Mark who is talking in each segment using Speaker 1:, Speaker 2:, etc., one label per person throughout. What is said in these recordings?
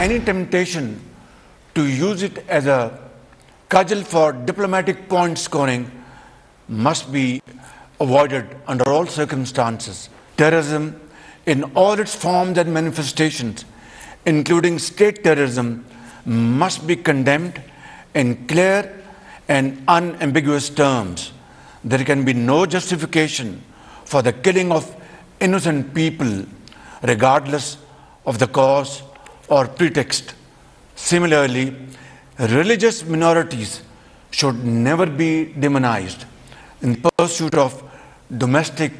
Speaker 1: any temptation to use it as a cudgel for diplomatic point scoring must be avoided under all circumstances. Terrorism in all its forms and manifestations, including state terrorism, must be condemned in clear and unambiguous terms. There can be no justification for the killing of innocent people, regardless of the cause or pretext. Similarly, religious minorities should never be demonized in pursuit of domestic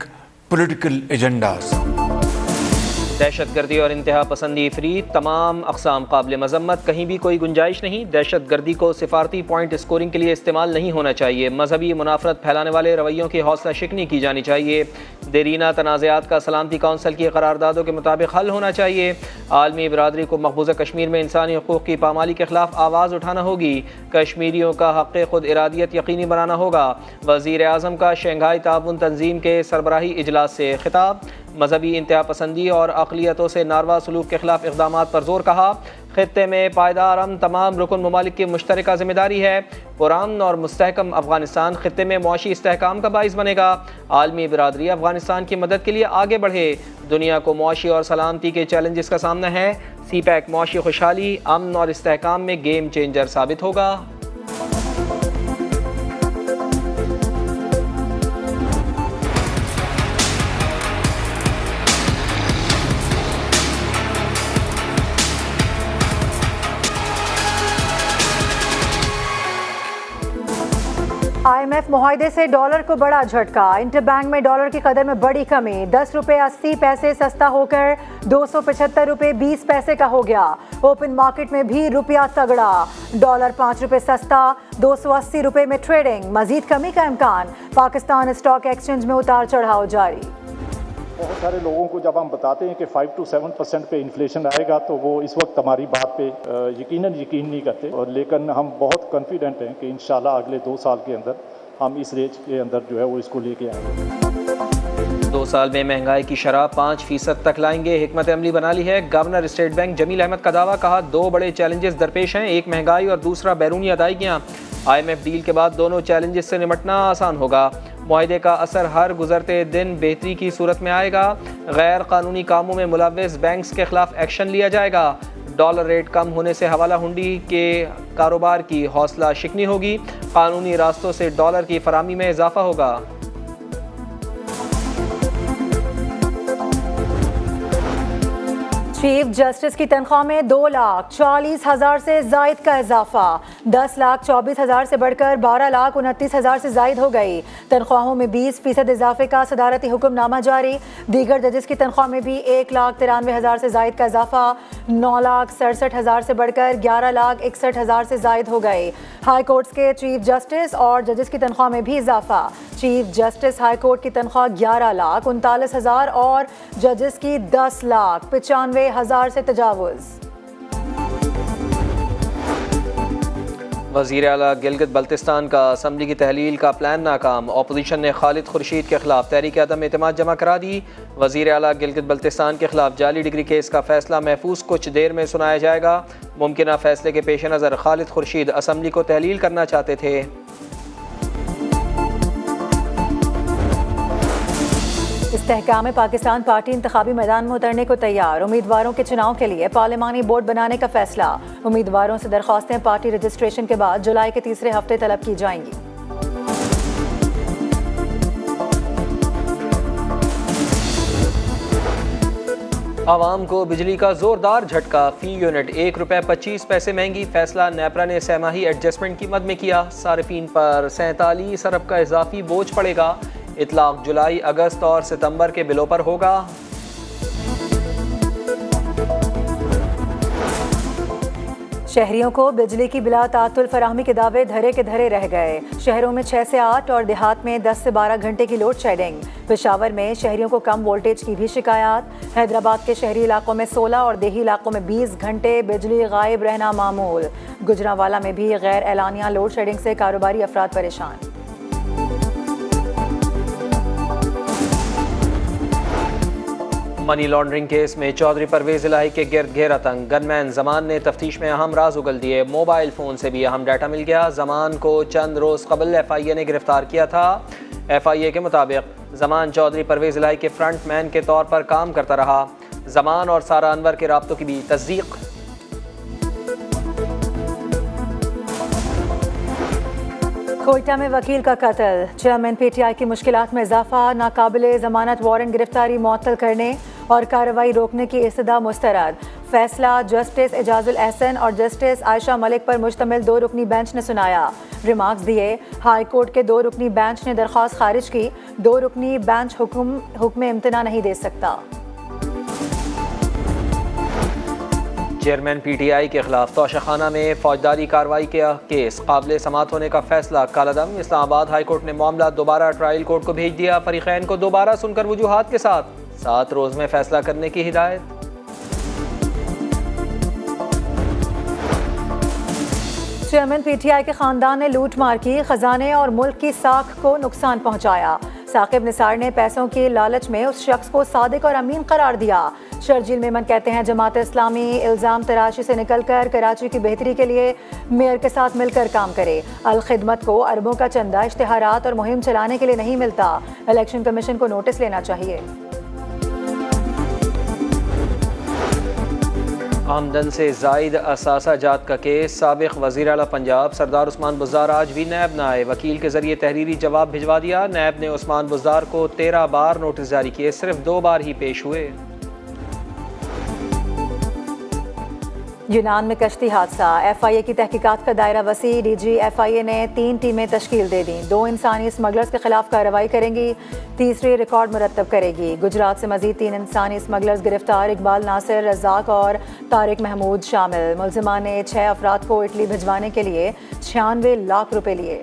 Speaker 1: political agendas.
Speaker 2: दहशतगर्दी और इंतहा पसंदी free तमाम अक़साम काबिल मज़म्मत, कहीं भी कोई गुंजाइश नहीं। दहशतगर्दी को सिफारती पॉइंट स्कोरिंग के लिए इस्तेमाल नहीं होना चाहिए। मजहबी मुनाफरत फैलाने वाले रवैयों की हौसला शिकनी की जानी चाहिए। देरीना तनाज़ात का सलामती कौंसिल की करारदादों के मुताबिक हल होना चाहिए। आलमी बरादरी को मकबूजा कश्मीर में इंसानी हकूक़ की पामाली के खिलाफ आवाज़ उठाना होगी। कश्मीरियों का हक़ खुद इरादियत यकीनी बनाना होगा। वज़ीर आज़म का शंघाई ताउन तंजीम के सरबराही इजलास से खिताब। मजहबी इंतहा पसंदी और अक़लियतों से नारवा सलूक के खिलाफ इक़दामात पर जोर कहा। ख़ित्ते में पायदार अमन तमाम रुकन ममालिक की मुश्तरका ज़िम्मेदारी है। पुरअमन और मुस्तहकम अफ़गानिस्तान ख़ित्ते में मुआशी इस्तेहकाम का बाइस बनेगा। आलमी बिरादरी अफ़गानिस्तान की मदद के लिए आगे बढ़े। दुनिया को मुआशी और सलामती के चैलेंजेस का सामना है। CPEC मुआशी खुशहाली, अमन और इस्तेहकाम में गेम चेंजर साबित होगा।
Speaker 3: IMF मुआहदे से डॉलर को बड़ा झटका। इंटरबैंक में डॉलर की कदर में बड़ी कमी। 10 रुपये 80 पैसे सस्ता होकर 275 रुपये 20 पैसे का हो गया। ओपन मार्केट में भी रुपया तगड़ा। डॉलर 5 रुपये सस्ता, 280 रुपये में ट्रेडिंग। मजीद कमी का इम्कान। पाकिस्तान स्टॉक एक्सचेंज में उतार चढ़ाव जारी।
Speaker 4: बहुत सारे लोगों को जब हम बताते हैं कि 5 to 7% पे इन्फ्लेशन आएगा तो वो इस वक्त हमारी बात पे यकीन नहीं करते, और लेकिन हम बहुत कॉन्फिडेंट हैं कि इंशाल्लाह अगले 2 साल के अंदर हम इस रेंज के अंदर जो है वो इसको लेके आएंगे।
Speaker 2: 2 साल में महंगाई की शरह 5% तक लाएंगे। हिकमत अमली बना ली है governor state bank Jameel Ahmed का दावा। कहा 2 बड़े चैलेंजेस दरपेश हैं, एक महंगाई और दूसरा बैरूनी अदायगियाँ। IMF डील के बाद दोनों चैलेंजेस से निपटना आसान होगा। मुआहदे का असर हर गुजरते दिन बेहतरी की सूरत में आएगा। गैर कानूनी कामों में मुलव्वस बैंक्स के खिलाफ एक्शन लिया जाएगा। डॉलर रेट कम होने से हवाला हुंडी के कारोबार की हौसला शिकनी होगी। कानूनी रास्तों से डॉलर की फरामी में इजाफा होगा।
Speaker 3: चीफ जस्टिस की तनख्वाह में 2,40,000 से जायद का इजाफा। 10,24,000 से बढ़कर 12,29,000 से जायद हो गई। तनख्वाहों में 20% इजाफे का सदारती हुक्मनामा जारी। दीगर जजेस की तनख्वाह में भी 1,93,000 से जायद का इजाफा। 9,67,000 से बढ़कर 11,61,000 से जायद हो गए। हाई कोर्ट्स के चीफ जस्टिस और जजेस की तनख्वाह में भी इजाफा। चीफ जस्टिस हाई कोर्ट की तनख्वाह 11,39,000 और जजेस की 10,95,000 से तजावुज़।
Speaker 2: वज़ीर आला गिलगित बल्तिस्तान का असम्बली की तहलील का प्लान नाकाम। अपोजिशन ने खालिद खुर्शीद के खिलाफ तहरीक अदम एतमाद जमा करा दी। वज़ीर आला गिलगित बल्तिस्तान के खिलाफ जाली डिग्री केस का फैसला महफूज कुछ देर में सुनाया जाएगा। मुमकिना फैसले के पेश नज़र खालिद खुर्शीद असम्बली को तहलील करना चाहते थे।
Speaker 3: इस्तेहकाम पाकिस्तान पार्टी इंतखाबी मैदान में उतरने को तैयार। उम्मीदवारों के चुनाव के लिए पार्लिमानी बोर्ड बनाने का फैसला। उम्मीदवारों से दरख्वास्तें पार्टी रजिस्ट्रेशन के बाद जुलाई के तीसरे हफ्ते तलब की जाएंगी।
Speaker 2: आवाम को बिजली का जोरदार झटका। फी यूनिट 1 रुपये 25 पैसे महंगी। फैसला नेपरा ने सहमाही एडजस्टमेंट की मद में किया। सारिफीन पर 47 अरब का इजाफी बोझ पड़ेगा। इतलाक जुलाई, अगस्त और सितंबर के बिलों पर होगा।
Speaker 3: शहरियों को बिजली की बिला तातुल फराहमी के दावे धरे के धरे रह गए। शहरों में 6 से 8 और देहात में 10 से 12 घंटे की लोड शेडिंग। पेशावर में शहरियों को कम वोल्टेज की भी शिकायत। हैदराबाद के शहरी इलाकों में 16 और देही इलाकों में 20 घंटे बिजली गायब रहना मामूल। गुजरांवाला में भी गैर एलानिया लोड शेडिंग से कारोबारी अफराद परेशान।
Speaker 2: मनी लॉन्ड्रिंग केस में चौधरी परवेज इलाही के गिर्द घेरा तंग। गनमैन जमान ने तफ्तीश में अहम राज उगल दिए। मोबाइल फ़ोन से भी अहम डाटा मिल गया। जमान को चंद रोज़ कबल FIA ने गिरफ्तार किया था। FIA के मुताबिक जमान चौधरी परवेज इलाही के फ्रंट मैन के तौर पर काम करता रहा। जमान और सारा अनवर के राब्तों की भी तस्दीक।
Speaker 3: कोयटा में वकील का कत्ल। चेयरमैन PTI की मुश्किलात में इजाफा। नाकाबिले जमानत वारंट गिरफ्तारी मुअत्तल करने और कार्रवाई रोकने की इस्तदा मुस्तरद। फैसला जस्टिस एजाजुल एहसन और जस्टिस आयशा मलिक पर मुश्तमिल 2 रुकनी बेंच ने सुनाया। रिमार्क्स दिए। हाई कोर्ट के 2 रुकनी बेंच ने दरख्वास्त खारिज की। 2 रुकनी बेंच हुक्म इम्तना नहीं दे सकता।
Speaker 2: चेयरमैन PTI के खिलाफ तोशाखाना में फौजदारी कार्रवाई के केस काबिल समात होने का फैसला कालदम। इस्लामाबाद हाई कोर्ट ने मामला दोबारा ट्रायल कोर्ट को भेज दिया। फरीकैन को दोबारा सुनकर वजूहात के साथ 7 रोज में फैसला करने की हिदायत।
Speaker 3: चेयरमैन PTI के खानदान ने लूट मार की। खजाने और मुल्क की साख को नुकसान पहुंचाया। साकिब निसार ने पैसों की लालच में उस शख्स को सादिक और अमीन करार दिया। शर्जील मेमन कहते हैं जमात इस्लामी इल्ज़ाम तराशी से निकलकर कराची की बेहतरी के लिए मेयर के साथ मिलकर काम करे। अल खिदमत को अरबों का चंदा इश्तिहारात और मुहिम चलाने के लिए नहीं मिलता। इलेक्शन कमीशन को नोटिस लेना चाहिए।
Speaker 2: आमदन से जायद असासा जात का केस। साबिक वज़ीर आला पंजाब सरदार उस्मान बुज़दार आज भी नैब न आए। वकील के जरिए तहरीरी जवाब भिजवा दिया। नैब ने उस्मान बुज़दार को 13 बार नोटिस जारी किए, सिर्फ 2 बार ही पेश हुए।
Speaker 3: यूनान में कश्ती हादसा। FIA की तहकीकात का दायरा वसी। DG FIA ने 3 टीमें तश्कील दे दी। 2 इंसानी स्मगलर्स के खिलाफ कार्रवाई करेंगी। तीसरी रिकॉर्ड मुरतब करेगी। गुजरात से मजीद 3 इंसानी स्मगलर्स गिरफ्तार। इकबाल नासिर, रज़ाक और तारिक महमूद शामिल। मुलजिमान ने 6 अफराद को इटली भिजवाने के लिए 96 लाख रुपए लिए।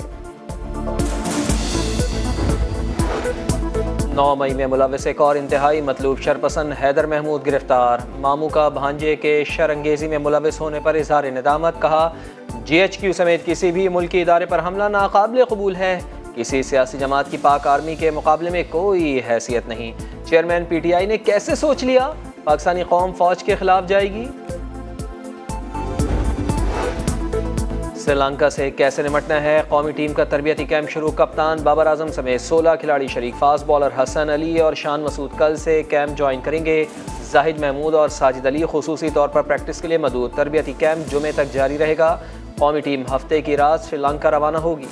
Speaker 2: 9 मई में मुलविस एक और इंतहाई मतलूब शरपसंद हैदर महमूद गिरफ्तार। मामू का भांजे के शरंगेजी में मुलविस होने पर इजहार निदामत। कहा GHQ समेत किसी भी मुल्की इदारे पर हमला नाकाबिल कबूल है। किसी सियासी जमात की पाक आर्मी के मुकाबले में कोई हैसियत नहीं। चेयरमैन PTI ने कैसे सोच लिया पाकिस्तानी कौम फौज के खिलाफ जाएगी। श्रीलंका से कैसे निमटना है, कौमी टीम का तरबियती कैंप शुरू। कप्तान बाबर आजम समेत 16 खिलाड़ी शरीक। फास्ट बॉलर हसन अली और शान मसूद कल से कैंप ज्वाइन करेंगे। जाहिद महमूद और साजिद अली खुसूसी तौर पर प्रैक्टिस के लिए मदूद। तरबियती कैंप जुमे तक जारी रहेगा। कौमी टीम हफ्ते की रात श्रीलंका रवाना होगी।